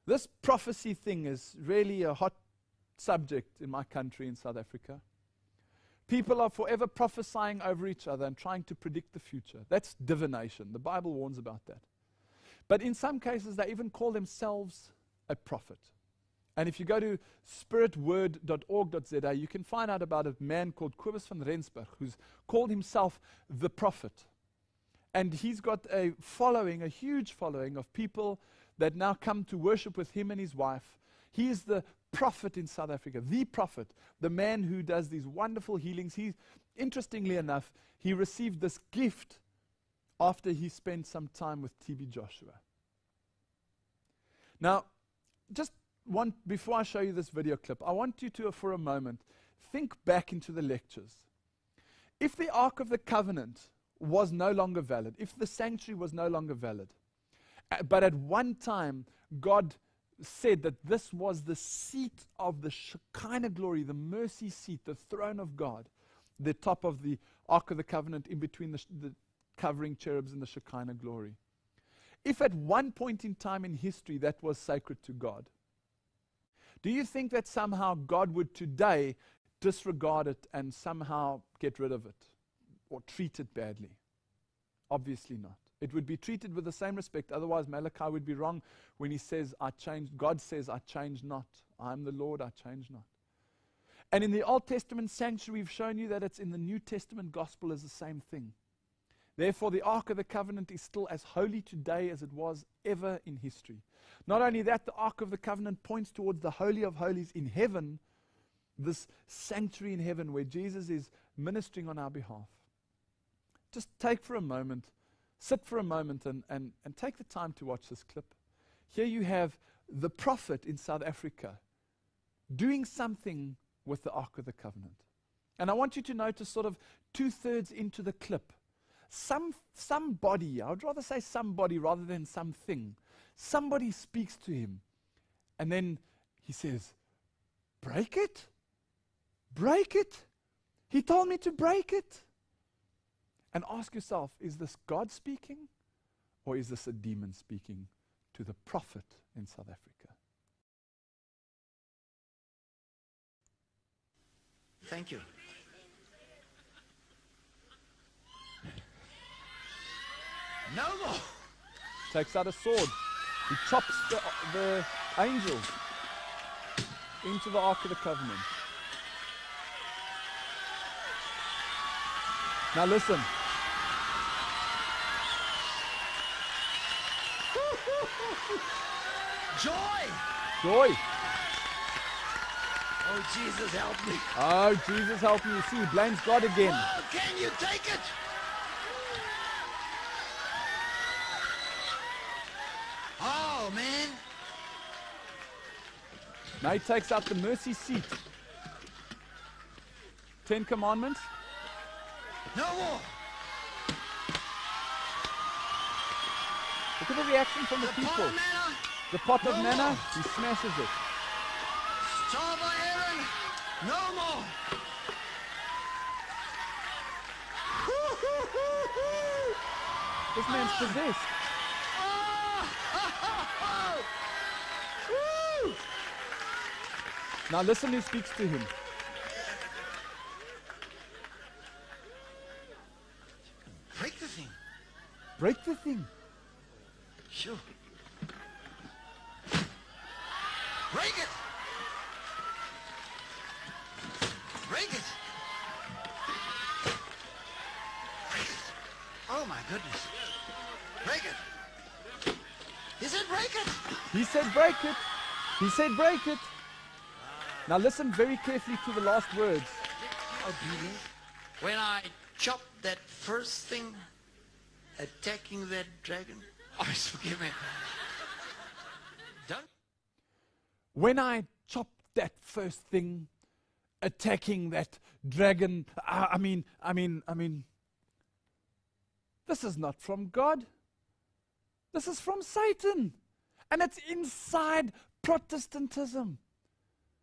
This prophecy thing is really a hot subject in my country, in South Africa. People are forever prophesying over each other and trying to predict the future. That's divination. The Bible warns about that. But in some cases, they even call themselves a prophet. And if you go to spiritword.org.za, you can find out about a man called Kobus van Rensburg, who's called himself the prophet. And he's got a following, a huge following of people that now come to worship with him and his wife. He is the prophet in South Africa, the prophet, the man who does these wonderful healings. Interestingly enough, he received this gift after he spent some time with TB Joshua. Now, before I show you this video clip, I want you to, for a moment, think back into the lectures. If the Ark of the Covenant was no longer valid, if the sanctuary was no longer valid, but at one time God said that this was the seat of the Shekinah glory, the mercy seat, the throne of God, the top of the Ark of the Covenant in between the covering cherubs and the Shekinah glory. If at one point in time in history that was sacred to God, do you think that somehow God would today disregard it and somehow get rid of it or treat it badly? Obviously not. It would be treated with the same respect. Otherwise, Malachi would be wrong when he says, God says, I change not. I am the Lord, I change not. And in the Old Testament sanctuary, we've shown you that it's in the New Testament gospel as the same thing. Therefore, the Ark of the Covenant is still as holy today as it was ever in history. Not only that, the Ark of the Covenant points towards the Holy of Holies in heaven, this sanctuary in heaven where Jesus is ministering on our behalf. Just take for a moment, sit for a moment and take the time to watch this clip. Here you have the prophet in South Africa doing something with the Ark of the Covenant. And I want you to notice sort of 2/3 into the clip. Somebody, I would rather say somebody rather than something. Somebody speaks to him. And then he says, break it? Break it? He told me to break it. And ask yourself, is this God speaking? Or is this a demon speaking to the prophet in South Africa? Thank you. No more. Takes out a sword. He chops the angels into the Ark of the Covenant. Now listen. Joy. Joy. Oh, Jesus, help me. Oh, Jesus, help me. You see, he blames God again. Oh, can you take it? Oh, man. Now he takes out the mercy seat. 10 Commandments. No more. Look at the reaction from the people. The pot of manna, he smashes it. Star by Aaron, no more. This man's possessed. Now listen who speaks to him. Break the thing. Break the thing. Sure. Break it. Break it. Break it. Oh my goodness. Break it. He said break it. He said break it. He said break it. Now listen very carefully to the last words. Obedient. When I chopped that first thing, attacking that dragon. Oh, forgive me. Don't. When I chopped that first thing, attacking that dragon, I mean, this is not from God. This is from Satan. And it's inside Protestantism.